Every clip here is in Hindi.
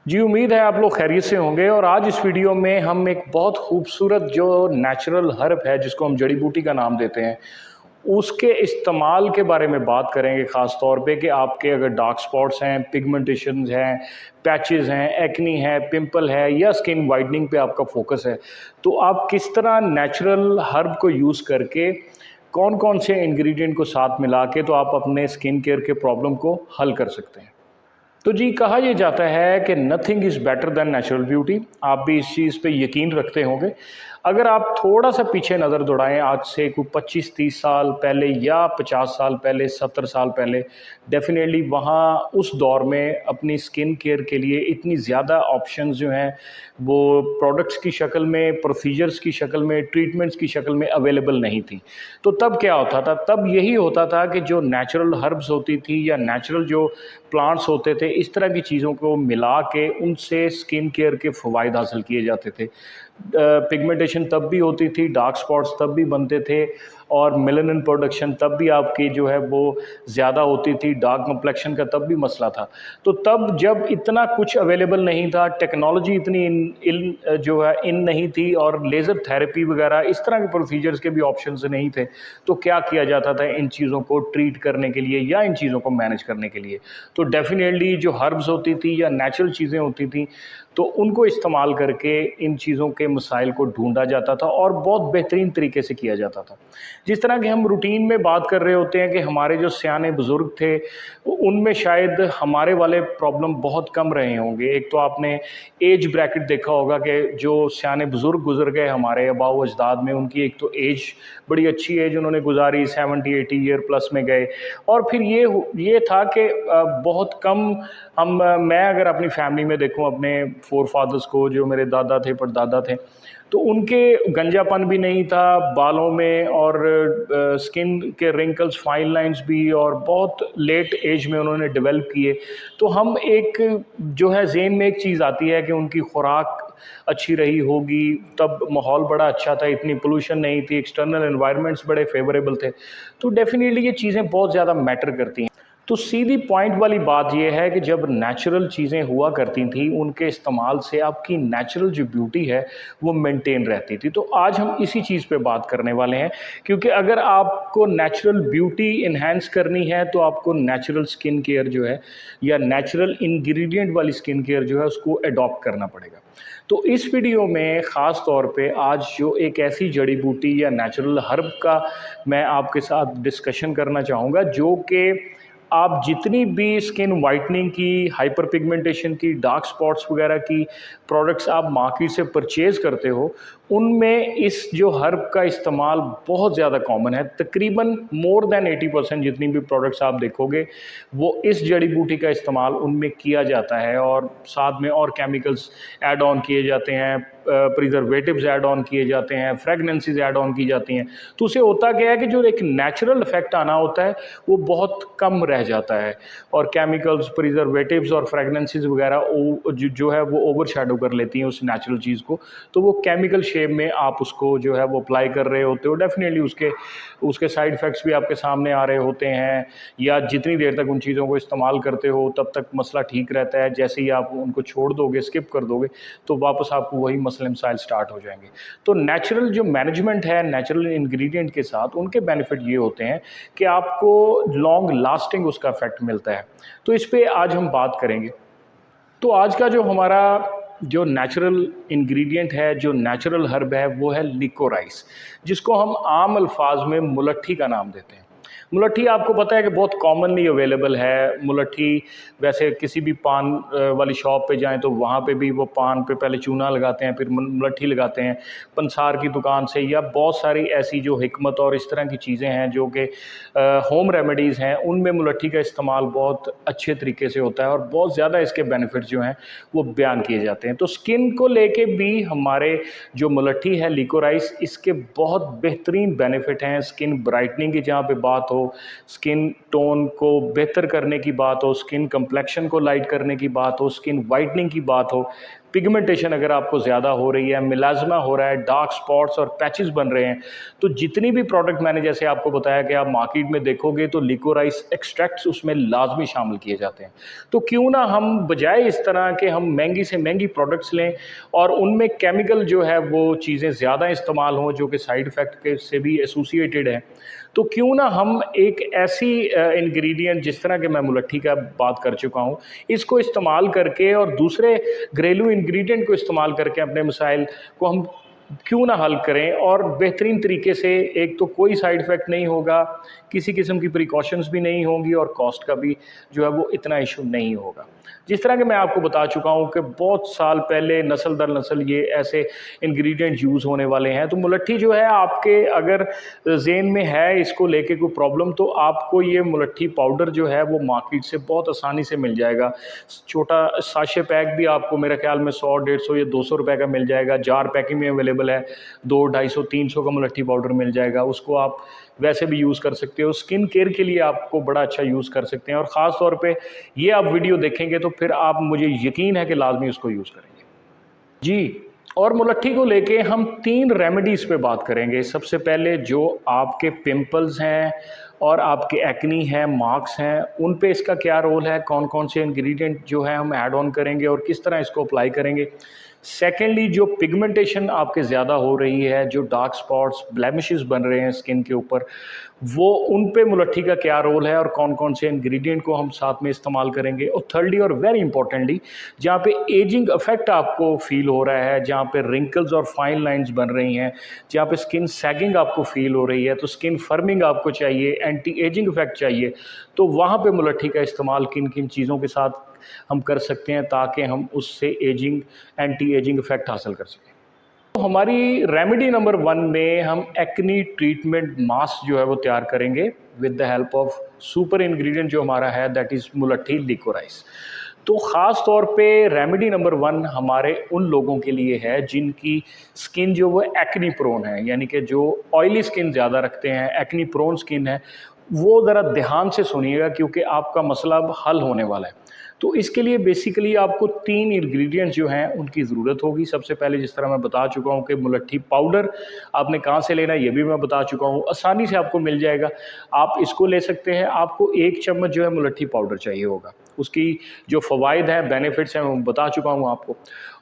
जी, उम्मीद है आप लोग खैरियत से होंगे और आज इस वीडियो में हम एक बहुत खूबसूरत जो नेचुरल हर्ब है जिसको हम जड़ी बूटी का नाम देते हैं, उसके इस्तेमाल के बारे में बात करेंगे ख़ास तौर पे कि आपके अगर डार्क स्पॉट्स हैं, पिगमेंटेशंस हैं, पैचेज़ हैं, एक्ने है, पिंपल है या स्किन वाइटनिंग पे आपका फ़ोकस है, तो आप किस तरह नेचुरल हर्ब को यूज़ करके कौन-कौन से इंग्रीडिएंट को साथ मिला के तो आप अपने स्किन केयर के प्रॉब्लम को हल कर सकते हैं। तो जी कहा यह जाता है कि nothing is better than natural beauty. आप भी इस चीज़ पे यकीन रखते होंगे। अगर आप थोड़ा सा पीछे नज़र दौड़ाएं आज से कोई 25-30 साल पहले या 50 साल पहले, 70 साल पहले, डेफिनेटली वहाँ उस दौर में अपनी स्किन केयर के लिए इतनी ज़्यादा ऑप्शंस जो हैं वो प्रोडक्ट्स की शक्ल में, प्रोसीजर्स की शक्ल में, ट्रीटमेंट्स की शक्ल में अवेलेबल नहीं थी। तो तब क्या होता था? तब यही होता था कि जो नेचुरल हर्ब्स होती थी या नेचुरल जो प्लांट्स होते थे, इस तरह की चीज़ों को मिला के उनसे स्किन केयर के फ़वाइद हासिल किए जाते थे। पिगमेंटेशन तब भी होती थी, डार्क स्पॉट्स तब भी बनते थे और मेलानिन प्रोडक्शन तब भी आपकी जो है वो ज़्यादा होती थी, डार्क कम्प्लेक्शन का तब भी मसला था। तो तब जब इतना कुछ अवेलेबल नहीं था, टेक्नोलॉजी इतनी जो है इन नहीं थी और लेज़र थेरेपी वगैरह इस तरह के प्रोसीजर्स के भी ऑप्शंस नहीं थे, तो क्या किया जाता था इन चीज़ों को ट्रीट करने के लिए या इन चीज़ों को मैनेज करने के लिए? तो डेफ़िनेटली जो हर्ब्स होती थी या नेचुरल चीज़ें होती थी, तो उनको इस्तेमाल करके इन चीज़ों के मसाइल को ढूँढा जाता था और बहुत बेहतरीन तरीके से किया जाता था। जिस तरह की हम रूटीन में बात कर रहे होते हैं कि हमारे जो सयाने बुज़ुर्ग थे, उनमें शायद हमारे वाले प्रॉब्लम बहुत कम रहे होंगे। एक तो आपने एज ब्रैकेट देखा होगा कि जो सयाने बुज़ुर्ग गुज़र गए हमारे आबाओ अजदाद में, उनकी एक तो एज बड़ी अच्छी एज उन्होंने गुज़ारी, 70-80 ईयर प्लस में गए और फिर ये था कि बहुत कम मैं अगर अपनी फैमिली में देखूं अपने फोर फादर्स को, जो मेरे दादा थे, परदादा थे, तो उनके गंजापन भी नहीं था बालों में और स्किन के रिंकल्स, फाइन लाइंस भी, और बहुत लेट एज में उन्होंने डेवलप किए। तो हम एक जो है ज़हन में एक चीज़ आती है कि उनकी खुराक अच्छी रही होगी, तब माहौल बड़ा अच्छा था, इतनी पोल्यूशन नहीं थी, एक्सटर्नल एनवायरनमेंट्स बड़े फेवरेबल थे। तो डेफ़िनेटली ये चीज़ें बहुत ज़्यादा मैटर करती हैं। तो सीधी पॉइंट वाली बात यह है कि जब नेचुरल चीज़ें हुआ करती थी, उनके इस्तेमाल से आपकी नेचुरल जो ब्यूटी है वो मेंटेन रहती थी। तो आज हम इसी चीज़ पे बात करने वाले हैं, क्योंकि अगर आपको नेचुरल ब्यूटी इन्हेंस करनी है तो आपको नेचुरल स्किन केयर जो है या नेचुरल इंग्रेडिएंट वाली स्किन केयर जो है उसको अडॉप्ट करना पड़ेगा। तो इस वीडियो में ख़ास तौर पे आज जो एक ऐसी जड़ी बूटी या नेचुरल हर्ब का मैं आपके साथ डिस्कशन करना चाहूँगा, जो कि आप जितनी भी स्किन वाइटनिंग की, हाइपर पिगमेंटेशन की, डार्क स्पॉट्स वगैरह की प्रोडक्ट्स आप मार्केट से परचेज़ करते हो, उनमें इस जो हर्ब का इस्तेमाल बहुत ज़्यादा कॉमन है। तकरीबन मोर दैन 80% जितनी भी प्रोडक्ट्स आप देखोगे, वो इस जड़ी बूटी का इस्तेमाल उनमें किया जाता है और साथ में और केमिकल्स ऐड ऑन किए जाते हैं, प्रिजर्वेटिव्स ऐड ऑन किए जाते हैं, फ्रेगनेंसेस ऐड ऑन की जाती हैं। तो उससे होता क्या है कि जो एक नेचुरल इफेक्ट आना होता है वो बहुत कम रह जाता है और केमिकल्स, प्रिजर्वेटिव्स और फ्रेगनेंसेस वगैरह जो है वो ओवर शैडो कर लेती हैं उस नेचुरल चीज़ को। तो वो केमिकल शेप में आप उसको जो है वो अप्लाई कर रहे होते हो, डेफिनेटली उसके उसके साइड इफ़ेक्ट्स भी आपके सामने आ रहे होते हैं, या जितनी देर तक उन चीज़ों को इस्तेमाल करते हो तब तक मसला ठीक रहता है। जैसे ही आप उनको छोड़ दोगे, स्किप कर दोगे, तो वापस आपको वही मसले मसाइल स्टार्ट हो जाएंगे। तो नेचुरल जो मैनेजमेंट है नेचुरल इंग्रेडिएंट के साथ, उनके बेनिफिट ये होते हैं कि आपको लॉन्ग लास्टिंग उसका इफेक्ट मिलता है। तो इस पे आज हम बात करेंगे। तो आज का जो हमारा जो नेचुरल इंग्रेडिएंट है, जो नेचुरल हर्ब है, वो है लिकोराइस, जिसको हम आम अल्फाज में मुलट्ठी का नाम देते हैं। मुलट्ठी आपको पता है कि बहुत कॉमनली अवेलेबल है। मुलट्ठी वैसे किसी भी पान वाली शॉप पे जाएं तो वहाँ पे भी वो पान पे पहले चूना लगाते हैं, फिर मुलट्ठी लगाते हैं। पंसार की दुकान से या बहुत सारी ऐसी जो हिकमत और इस तरह की चीज़ें हैं जो कि होम रेमेडीज़ हैं, उनमें मुलट्ठी का इस्तेमाल बहुत अच्छे तरीके से होता है और बहुत ज़्यादा इसके बेनिफिट्स जो हैं वो बयान किए जाते हैं। तो स्किन को लेके भी हमारे जो मुलट्ठी है लिकोराइस, इसके बहुत बेहतरीन बेनिफिट हैं। स्किन ब्राइटनिंग की जहाँ पे बात हो, स्किन टोन को बेहतर करने की बात हो, स्किन कम्प्लेक्शन को लाइट करने की बात हो, स्किन वाइटनिंग की बात हो, पिगमेंटेशन अगर आपको ज़्यादा हो रही है, मिलाज़मा हो रहा है, डार्क स्पॉट्स और पैचेस बन रहे हैं, तो जितनी भी प्रोडक्ट मैंने जैसे आपको बताया कि आप मार्केट में देखोगे तो लिकोराइस एक्सट्रैक्ट्स उसमें लाजमी शामिल किए जाते हैं। तो क्यों ना हम बजाय इस तरह के हम महंगी से महंगी प्रोडक्ट्स लें और उनमें केमिकल जो है वो चीज़ें ज़्यादा इस्तेमाल हों जो कि साइड इफ़ेक्ट के से भी एसोसिएटेड हैं। तो क्यों ना हम एक ऐसी इंग्रेडिएंट जिस तरह के मैं मुलट्ठी का बात कर चुका हूँ, इसको इस्तेमाल करके और दूसरे घरेलू इंग्रेडिएंट को इस्तेमाल करके अपने मसाइल को हम क्यों ना हल करें और बेहतरीन तरीके से। एक तो कोई साइड इफ़ेक्ट नहीं होगा, किसी किस्म की प्रिकॉशंस भी नहीं होंगी और कॉस्ट का भी जो है वो इतना इशू नहीं होगा। जिस तरह कि मैं आपको बता चुका हूँ कि बहुत साल पहले नस्ल दर नस्ल ये ऐसे इंग्रेडिएंट यूज़ होने वाले हैं। तो मुलट्ठी जो है आपके अगर ज़हन में है इसको लेके कोई प्रॉब्लम, तो आपको ये मुलट्ठी पाउडर जो है वो मार्केट से बहुत आसानी से मिल जाएगा। छोटा साशे पैक भी आपको मेरे ख्याल में 100, 150 या 200 रुपए का मिल जाएगा। जार पैकिंग में अवेलेबल है, 200, 250, 300 का मुलट्ठी पाउडर मिल जाएगा। उसको आप वैसे भी यूज़ कर सकते हो, स्किन केयर के लिए आपको बड़ा अच्छा यूज़ कर सकते हैं। और ख़ास तौर पे ये आप वीडियो देखेंगे तो फिर आप, मुझे यकीन है कि लाजमी उसको यूज़ करेंगे जी। और मुलट्ठी को लेके हम 3 रेमेडीज़ पे बात करेंगे। सबसे पहले जो आपके पिंपल्स हैं और आपके एक्नी हैं, मार्क्स हैं, उन पे इसका क्या रोल है, कौन कौन से इंग्रेडिएंट जो है हम ऐड ऑन करेंगे और किस तरह इसको अप्लाई करेंगे। सेकेंडली, जो पिगमेंटेशन आपके ज़्यादा हो रही है, जो डार्क स्पॉट्स, ब्लेमिशेस बन रहे हैं स्किन के ऊपर, वो उन पे मुलट्ठी का क्या रोल है और कौन कौन से इंग्रेडिएंट को हम साथ में इस्तेमाल करेंगे। और थर्डली और वेरी इंपॉर्टेंटली, जहाँ पे एजिंग इफेक्ट आपको फील हो रहा है, जहाँ पे रिंकल्स और फाइन लाइंस बन रही हैं, जहाँ पे स्किन सैगिंग आपको फील हो रही है, तो स्किन फर्मिंग आपको चाहिए, एंटी एजिंग इफेक्ट चाहिए, तो वहाँ पे मुलट्ठी का इस्तेमाल किन किन चीज़ों के साथ हम कर सकते हैं ताकि हम उससे एजिंग, एंटी एजिंग इफेक्ट हासिल कर सकें। तो हमारी रेमेडी नंबर 1 में हम एक्नी ट्रीटमेंट मास्क जो है वो तैयार करेंगे with the help of super ingredient जो हमारा है, दैट इज़ मुलट्ठी लिकोराइस। तो ख़ास तौर पे रेमेडी नंबर 1 हमारे उन लोगों के लिए है जिनकी स्किन जो वो एक्नी प्रोन है, यानी कि जो ऑयली स्किन ज़्यादा रखते हैं, एक्नी प्रोन स्किन है, वो ज़रा ध्यान से सुनिएगा क्योंकि आपका मसला अब हल होने वाला है। तो इसके लिए बेसिकली आपको 3 इंग्रेडिएंट्स जो हैं उनकी ज़रूरत होगी। सबसे पहले जिस तरह मैं बता चुका हूँ कि मुलट्ठी पाउडर आपने कहाँ से लेना है ये भी मैं बता चुका हूँ, आसानी से आपको मिल जाएगा, आप इसको ले सकते हैं। आपको 1 चम्मच जो है मुलट्ठी पाउडर चाहिए होगा, उसकी जो फ़वाइद हैं, बेनिफिट्स हैं, वो बता चुका हूँ आपको।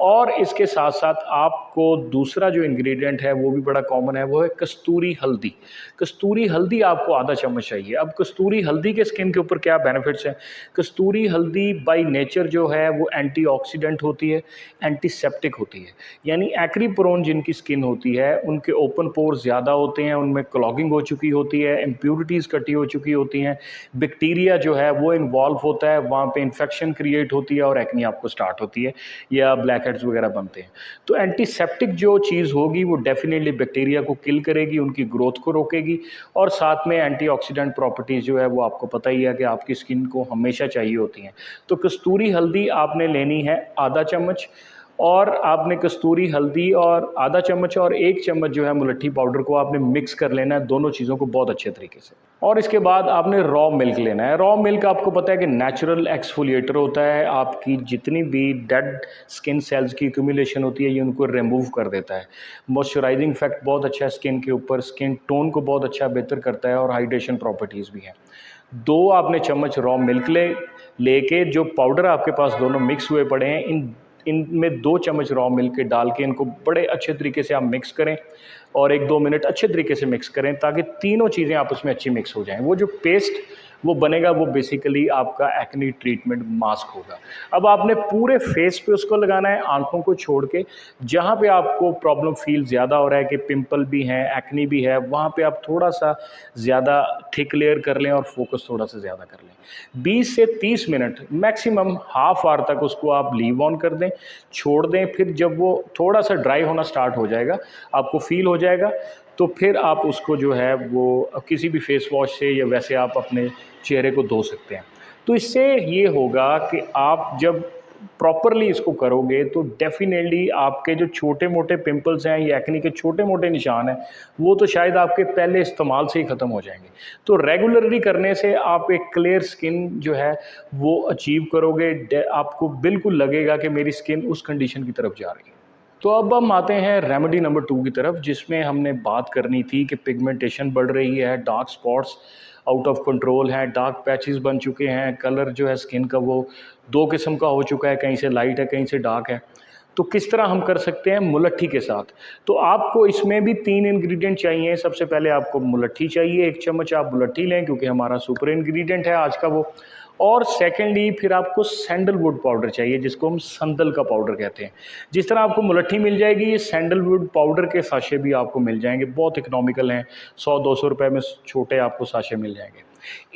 और इसके साथ साथ आपको दूसरा जो इंग्रेडिएंट है वो भी बड़ा कॉमन है, वो है कस्तूरी हल्दी। कस्तूरी हल्दी आपको आधा चम्मच चाहिए। अब कस्तूरी हल्दी के स्किन के ऊपर क्या बेनिफिट्स हैं? कस्तूरी हल्दी बाय नेचर जो है वो एंटीऑक्सीडेंट होती है, एंटीसेप्टिक होती है। यानी एक्नी प्रोन जिनकी स्किन होती है उनके ओपन पोर्स ज़्यादा होते हैं, उनमें क्लॉगिंग हो चुकी होती है, इम्प्यूरिटीज़ इकट्ठी हो चुकी होती हैं, बैक्टीरिया जो है वो इन्वॉल्व होता है, वहाँ पे इन्फेक्शन क्रिएट होती है और एक्नी आपको स्टार्ट होती है या ब्लैक हेड्स वगैरह बनते हैं। तो एंटीसेप्टिक जो चीज़ होगी वो डेफिनेटली बैक्टीरिया को किल करेगी, उनकी ग्रोथ को रोकेगी और साथ में एंटीऑक्सीडेंट प्रॉपर्टीज़ जो है वो आपको पता ही है कि आपकी स्किन को हमेशा चाहिए होती हैं। तो कस्तूरी हल्दी आपने लेनी है आधा चम्मच, और आपने कस्तूरी हल्दी और आधा चम्मच और 1 चम्मच जो है मुलट्ठी पाउडर को आपने मिक्स कर लेना है, दोनों चीज़ों को बहुत अच्छे तरीके से। और इसके बाद आपने रॉ मिल्क लेना है। रॉ मिल्क आपको पता है कि नेचुरल एक्सफोलिएटर होता है, आपकी जितनी भी डेड स्किन सेल्स की एक्यूमुलेशन होती है ये उनको रिमूव कर देता है। मॉइस्चराइजिंग इफेक्ट बहुत अच्छा है स्किन के ऊपर, स्किन टोन को बहुत अच्छा बेहतर करता है और हाइड्रेशन प्रॉपर्टीज़ भी हैं। 2 आपने चम्मच रॉ मिल्क लेके जो पाउडर आपके पास दोनों मिक्स हुए पड़े हैं, इनमें 2 चम्मच रॉ मिल्क के डाल के इनको बड़े अच्छे तरीके से आप मिक्स करें और 1-2 मिनट अच्छे तरीके से मिक्स करें ताकि तीनों चीज़ें आपस में अच्छी मिक्स हो जाएं। वो जो पेस्ट वो बनेगा वो बेसिकली आपका एक्नी ट्रीटमेंट मास्क होगा। अब आपने पूरे फेस पे उसको लगाना है, आंखों को छोड़ के। जहाँ पे आपको प्रॉब्लम फील ज़्यादा हो रहा है कि पिंपल भी हैं, एक्नी भी है, वहाँ पे आप थोड़ा सा ज़्यादा थिक लेयर कर लें और फोकस थोड़ा सा ज़्यादा कर लें। 20 से 30 मिनट मैक्सिमम हाफ आवर तक उसको आप लीव ऑन कर दें, छोड़ दें। फिर जब वो थोड़ा सा ड्राई होना स्टार्ट हो जाएगा, आपको फील हो जाएगा, तो फिर आप उसको जो है वो किसी भी फेस वॉश से या वैसे आप अपने चेहरे को धो सकते हैं। तो इससे ये होगा कि आप जब प्रॉपरली इसको करोगे तो डेफिनेटली आपके जो छोटे मोटे पिंपल्स हैं या एक्ने के छोटे मोटे निशान हैं वो तो शायद आपके पहले इस्तेमाल से ही ख़त्म हो जाएंगे। तो रेगुलरली करने से आप एक क्लियर स्किन जो है वो अचीव करोगे। आपको बिल्कुल लगेगा कि मेरी स्किन उस कंडीशन की तरफ जा रही है। तो अब हम आते हैं रेमेडी नंबर 2 की तरफ, जिसमें हमने बात करनी थी कि पिगमेंटेशन बढ़ रही है, dark spots out of control हैं, डार्क पैचेस बन चुके हैं, कलर जो है स्किन का वो 2 किस्म का हो चुका है, कहीं से लाइट है, कहीं से डार्क है। तो किस तरह हम कर सकते हैं मुलट्ठी के साथ? तो आपको इसमें भी 3 इंग्रेडिएंट चाहिए। सबसे पहले आपको मुलट्ठी चाहिए, 1 चम्मच आप मुलट्ठी लें क्योंकि हमारा सुपर इंग्रेडिएंट है आज का वो। और सेकेंडली फिर आपको सैंडलवुड पाउडर चाहिए, जिसको हम संदल का पाउडर कहते हैं। जिस तरह आपको मुलट्ठी मिल जाएगी, ये सैंडलवुड पाउडर के साशे भी आपको मिल जाएंगे, बहुत इकोनॉमिकल हैं, 100-200 रुपये में छोटे आपको साशे मिल जाएंगे।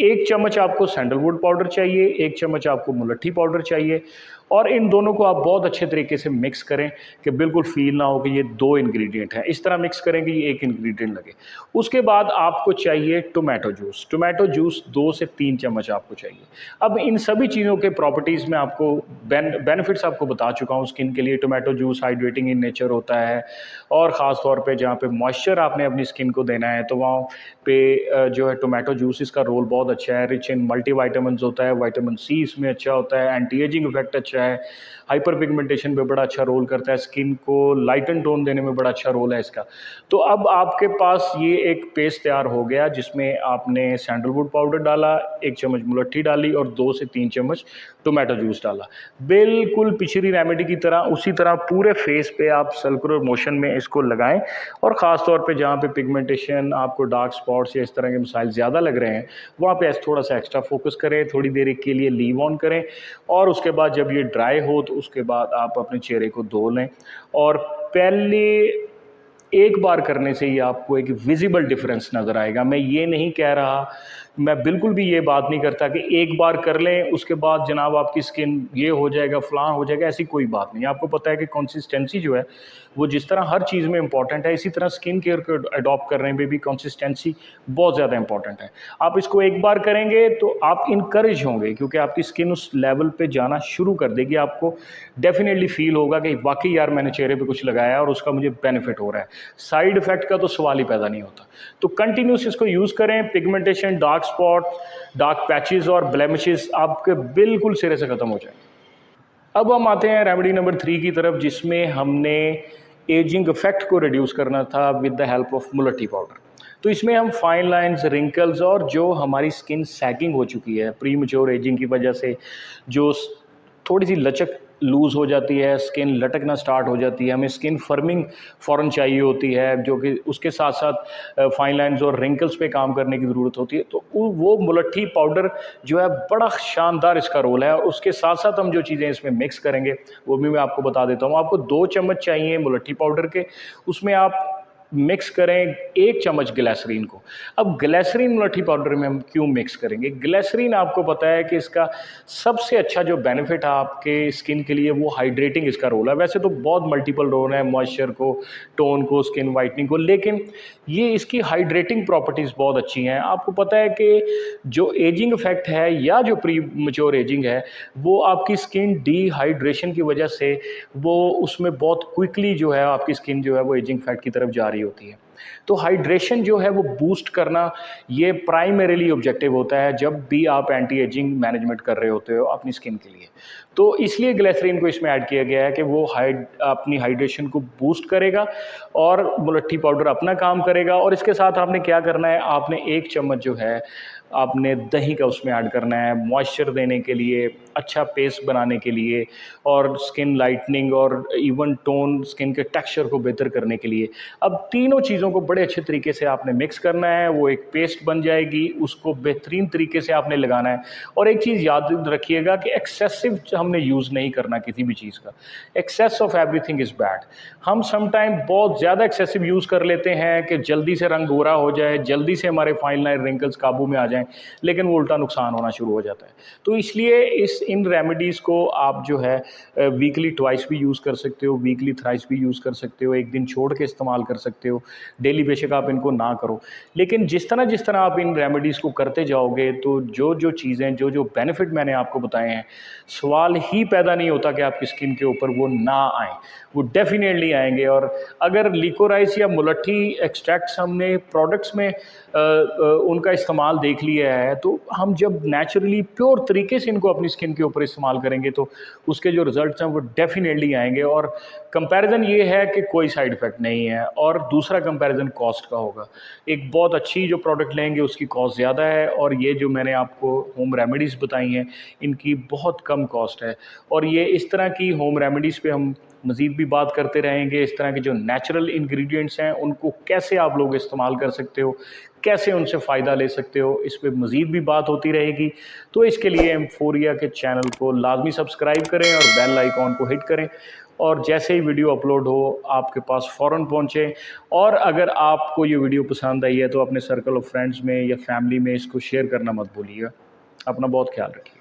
1 चम्मच आपको सैंडलवुड पाउडर चाहिए, 1 चम्मच आपको मुलट्ठी पाउडर चाहिए, और इन दोनों को आप बहुत अच्छे तरीके से मिक्स करें कि बिल्कुल फील ना हो कि ये 2 इंग्रेडिएंट हैं। इस तरह मिक्स करें कि ये 1 इंग्रेडिएंट लगे। उसके बाद आपको चाहिए टोमेटो जूस। टोमेटो जूस 2 से 3 चम्मच आपको चाहिए। अब इन सभी चीज़ों के प्रॉपर्टीज़ में आपको बेनिफिट्स आपको बता चुका हूँ स्किन के लिए। Tomato juice hydrating in nature होता है, और ख़ास तौर पे जहाँ पे मॉइस्चर आपने अपनी स्किन को देना है तो वहाँ पे जो है टोमेटो जूस इसका रोल बहुत अच्छा है। रिच इन मल्टीविटामिन्स होता है, विटामिन सी इसमें अच्छा होता है, एंटी एजिंग इफेक्ट अच्छा है, हाइपर पिगमेंटेशन में बड़ा अच्छा रोल करता है, स्किन को लाइटन टोन देने में बड़ा अच्छा रोल है इसका। तो अब आपके पास ये एक पेस्ट तैयार हो गया, जिसमें आपने सैंडलवुड पाउडर डाला, 1 चम्मच मुलट्ठी डाली और 2 से 3 चम्मच टोमेटो जूस डाला। बिल्कुल पिछली रेमेडी की तरह उसी तरह पूरे फेस पे आप सर्कुलर मोशन में इसको लगाएं, और ख़ास तौर पे जहाँ पे पिगमेंटेशन, आपको डार्क स्पॉट्स या इस तरह के मसाइल ज़्यादा लग रहे हैं, वहाँ पे थोड़ा सा एक्स्ट्रा फोकस करें, थोड़ी देर के लिए लीव ऑन करें, और उसके बाद जब ये ड्राई हो तो उसके बाद आप अपने चेहरे को धो लें। और पहले एक बार करने से ही आपको एक विजिबल डिफरेंस नज़र आएगा। मैं ये नहीं कह रहा, मैं बिल्कुल भी ये बात नहीं करता कि एक बार कर लें उसके बाद जनाब आपकी स्किन ये हो जाएगा, फ़लाँ हो जाएगा, ऐसी कोई बात नहीं। आपको पता है कि कंसिस्टेंसी जो है वो जिस तरह हर चीज़ में इंपॉर्टेंट है, इसी तरह स्किन केयर को अडॉप्ट करने में भी कंसिस्टेंसी बहुत ज़्यादा इंपॉर्टेंट है। आप इसको एक बार करेंगे तो आप इनकरेज होंगे, क्योंकि आपकी स्किन उस लेवल पे जाना शुरू कर देगी। आपको डेफिनेटली फील होगा कि वाकई यार मैंने चेहरे पे कुछ लगाया और उसका मुझे बेनिफिट हो रहा है। साइड इफ़ेक्ट का तो सवाल ही पैदा नहीं होता। तो कंटिन्यूस इसको यूज़ करें। Pigmentation, dark spot, dark patches और ब्लेमिशेस आपके बिल्कुल सिरे से ख़त्म हो जाएंगे। अब हम आते हैं रेमेडी नंबर 3 की तरफ, जिसमें हमने एजिंग इफेक्ट को रिड्यूस करना था with the help of mulethi powder. तो इसमें हम फाइन लाइंस, रिंकल्स और जो हमारी स्किन सैगिंग हो चुकी है प्री मैच्योर एजिंग की वजह से, जो थोड़ी सी लचक लूज़ हो जाती है, स्किन लटकना स्टार्ट हो जाती है, हमें स्किन फर्मिंग फ़ौरन चाहिए होती है, जो कि उसके साथ साथ फाइन लाइंस और रिंकल्स पे काम करने की ज़रूरत होती है। तो वो मुलट्ठी पाउडर जो है बड़ा शानदार इसका रोल है। और उसके साथ साथ हम जो चीज़ें इसमें मिक्स करेंगे वो भी मैं आपको बता देता हूँ। आपको 2 चम्मच चाहिए मुलट्ठी पाउडर के, उसमें आप मिक्स करें 1 चम्मच ग्लिसरीन को। अब ग्लिसरीन मुलट्ठी पाउडर में हम क्यों मिक्स करेंगे? ग्लिसरीन आपको पता है कि इसका सबसे अच्छा जो बेनिफिट है आपके स्किन के लिए वो हाइड्रेटिंग इसका रोल है। वैसे तो बहुत मल्टीपल रोल है, मॉइस्चर को, टोन को, स्किन वाइटनिंग को, लेकिन ये इसकी हाइड्रेटिंग प्रॉपर्टीज़ बहुत अच्छी हैं। आपको पता है कि जो एजिंग इफेक्ट है या जो प्री मैच्योर एजिंग है वो आपकी स्किन डिहाइड्रेशन की वजह से वो उसमें बहुत क्विकली जो है आपकी स्किन जो है वो एजिंग इफेक्ट की तरफ जा रही होती है। तो हाइड्रेशन जो है वो बूस्ट करना ये प्राइमरीली ऑब्जेक्टिव होता है जब भी आप एंटी एजिंग मैनेजमेंट कर रहे होते हो अपनी स्किन के लिए। तो इसलिए ग्लिसरीन को इसमें ऐड किया गया है कि वो अपनी हाइड्रेशन को बूस्ट करेगा और मुलट्ठी पाउडर अपना काम करेगा। और इसके साथ आपने क्या करना है, आपने 1 चम्मच जो है आपने दही का उसमें ऐड करना है, मॉइस्चर देने के लिए, अच्छा पेस्ट बनाने के लिए, और स्किन लाइटनिंग और इवन टोन, स्किन के टेक्सचर को बेहतर करने के लिए। अब तीनों चीज़ों को बड़े अच्छे तरीके से आपने मिक्स करना है, वो एक पेस्ट बन जाएगी, उसको बेहतरीन तरीके से आपने लगाना है। और एक चीज़ याद रखिएगा कि एक्सेसिव हमने यूज़ नहीं करना किसी भी चीज़ का। Excess of everything is bad. हम समटाइम बहुत ज़्यादा एक्सेसिव यूज़ कर लेते हैं कि जल्दी से रंग गोरा हो जाए, जल्दी से हमारे फाइन लाइन रिंकल्स काबू में आ जाएं, लेकिन वो उल्टा नुकसान होना शुरू हो जाता है। तो इसलिए इन रेमेडीज़ को आप जो है वीकली ट्वाइस भी यूज़ कर सकते हो, वीकली थ्राइस भी यूज़ कर सकते हो, एक दिन छोड़ के इस्तेमाल कर सकते हो, डेली बेशक आप इनको ना करो। लेकिन जिस तरह आप इन रेमेडीज़ को करते जाओगे तो जो चीज़ें, जो बेनिफिट मैंने आपको बताए हैं, सवाल सवाल ही पैदा नहीं होता कि आपकी स्किन के ऊपर वो ना आए, वो डेफिनेटली आएंगे। और अगर लिकोराइस या मुलट्ठी एक्सट्रैक्ट्स हमने प्रोडक्ट्स में उनका इस्तेमाल देख लिया है, तो हम जब नेचुरली प्योर तरीके से इनको अपनी स्किन के ऊपर इस्तेमाल करेंगे तो उसके जो रिजल्ट्स हैं वो डेफिनेटली आएंगे। और कंपैरिजन ये है कि कोई साइड इफ़ेक्ट नहीं है। और दूसरा कंपैरिजन कॉस्ट का होगा। एक बहुत अच्छी जो प्रोडक्ट लेंगे उसकी कॉस्ट ज़्यादा है, और ये जो मैंने आपको होम रेमेडीज़ बताई हैं इनकी बहुत कम कॉस्ट है। और ये इस तरह की होम रेमेडीज़ पे हम मज़ीद भी बात करते रहेंगे। इस तरह के जो नेचुरल इंग्रेडिएंट्स हैं उनको कैसे आप लोग इस्तेमाल कर सकते हो, कैसे उनसे फ़ायदा ले सकते हो, इस पे मज़ीद भी बात होती रहेगी। तो इसके लिए एम्फोरिया के चैनल को लाजमी सब्सक्राइब करें और बेल आइकॉन को हिट करें, और जैसे ही वीडियो अपलोड हो आपके पास फ़ौरन पहुँचे। और अगर आपको ये वीडियो पसंद आई है तो अपने सर्कल ऑफ फ्रेंड्स में या फैमिली में इसको शेयर करना मत भूलिएगा। अपना बहुत ख्याल रखिए।